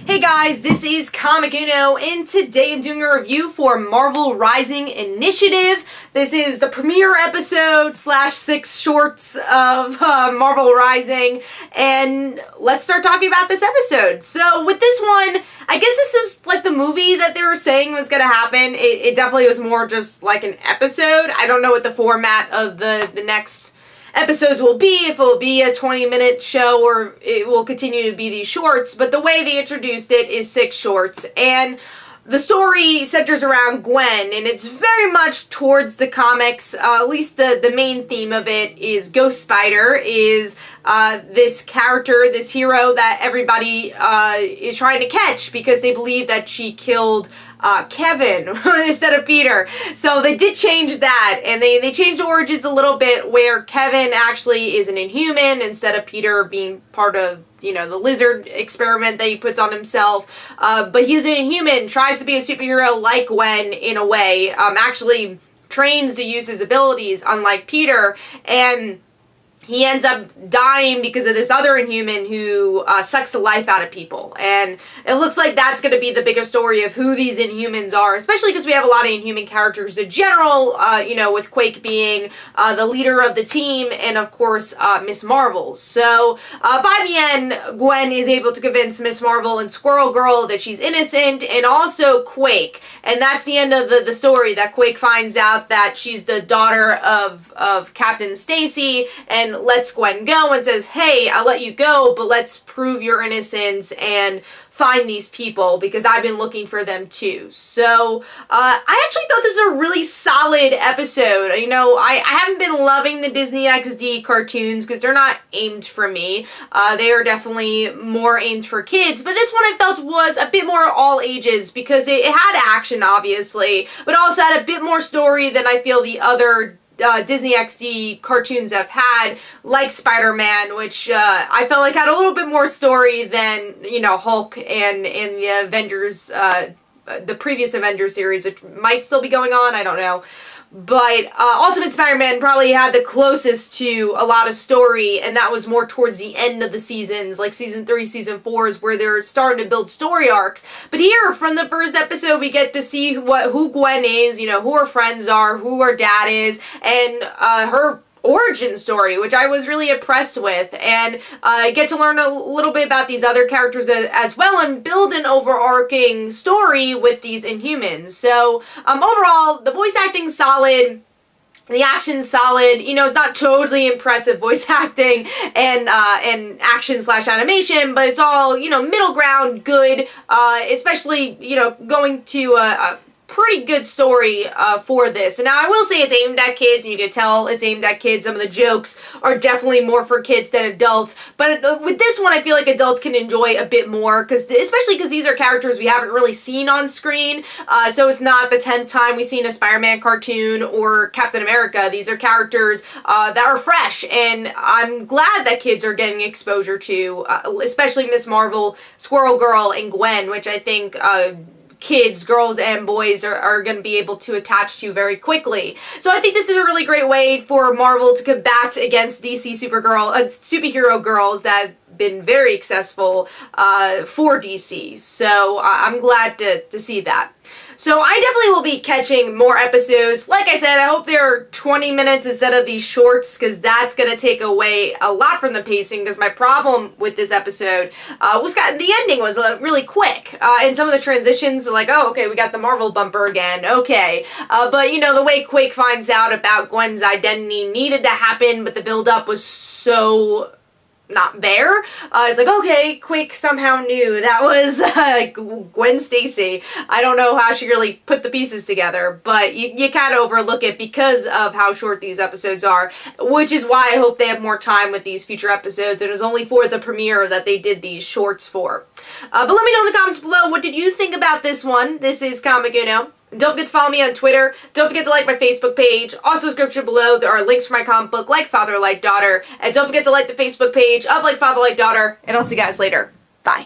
Hey guys, this is Comic Uno, and today I'm doing a review for Marvel Rising Initiative. This is the premiere episode / 6 shorts of Marvel Rising, and let's start talking about this episode. So with this one, I guess this is like the movie that they were saying was going to happen. It definitely was more just like an episode. I don't know what the format of the next episodes will be, if it will be a 20-minute show or it will continue to be these shorts, but the way they introduced it is 6 shorts, and the story centers around Gwen, and it's very much towards the comics. At least the main theme of it is Ghost Spider is this character, this hero that everybody is trying to catch because they believe that she killed Kevin instead of Peter. So they did change that, and they changed the origins a little bit where Kevin actually is an Inhuman instead of Peter being part of, you know, the lizard experiment that he puts on himself. But he's an Inhuman, tries to be a superhero like Gwen in a way, actually trains to use his abilities unlike Peter, and he ends up dying because of this other Inhuman who sucks the life out of people. And it looks like that's going to be the bigger story of who these Inhumans are, especially because we have a lot of Inhuman characters in general, you know, with Quake being the leader of the team, and of course, Miss Marvel. So, by the end, Gwen is able to convince Miss Marvel and Squirrel Girl that she's innocent, and also Quake. And that's the end of the story, that Quake finds out that she's the daughter of Captain Stacy, and lets Gwen go and says, hey, I'll let you go, but let's prove your innocence and find these people because I've been looking for them too. So I actually thought this was a really solid episode. You know, I haven't been loving the Disney XD cartoons because they're not aimed for me. They are definitely more aimed for kids, but this one I felt was a bit more all ages because it had action obviously, but also had a bit more story than I feel the other Disney XD cartoons have had, like Spider-Man, which I felt like had a little bit more story than, you know, Hulk and the Avengers, the previous Avengers series, which might still be going on, I don't know. But Ultimate Spider-Man probably had the closest to a lot of story, and that was more towards the end of the seasons, like Season 3, Season 4s, where they're starting to build story arcs. But here, from the first episode, we get to see who Gwen is, you know, who her friends are, who her dad is, and her origin story, which I was really impressed with, and get to learn a little bit about these other characters as well, and build an overarching story with these Inhumans. So overall, the voice acting's solid, the action's solid. You know, it's not totally impressive voice acting and action / animation, but it's all, you know, middle ground good, especially, you know, going to a pretty good story for this. And now I will say it's aimed at kids, and you can tell it's aimed at kids. Some of the jokes are definitely more for kids than adults, but with this one I feel like adults can enjoy a bit more, especially because these are characters we haven't really seen on screen, so it's not the 10th time we've seen a Spider-Man cartoon or Captain America. These are characters that are fresh, and I'm glad that kids are getting exposure to, especially Miss Marvel, Squirrel Girl, and Gwen, which I think kids, girls and boys are going to be able to attach to very quickly. So I think this is a really great way for Marvel to combat against DC superhero girls that have been very successful for DC. So I'm glad to see that. So I definitely will be catching more episodes. Like I said, I hope they're 20 minutes instead of these shorts, because that's going to take away a lot from the pacing, because my problem with this episode was the ending was really quick. And some of the transitions are like, oh, okay, we got the Marvel bumper again, okay. But, you know, the way Quake finds out about Gwen's identity needed to happen, but the build-up was so not there. It's like, okay, Quake somehow knew that was Gwen Stacy. I don't know how she really put the pieces together, but you kind of overlook it because of how short these episodes are, which is why I hope they have more time with these future episodes. It was only for the premiere that they did these shorts for. But let me know in the comments below, what did you think about this one? This is Comic Uno. Don't forget to follow me on Twitter. Don't forget to like my Facebook page. Also, description below, there are links for my comic book, Like Father, Like Daughter. And don't forget to like the Facebook page of Like Father, Like Daughter. And I'll see you guys later. Bye.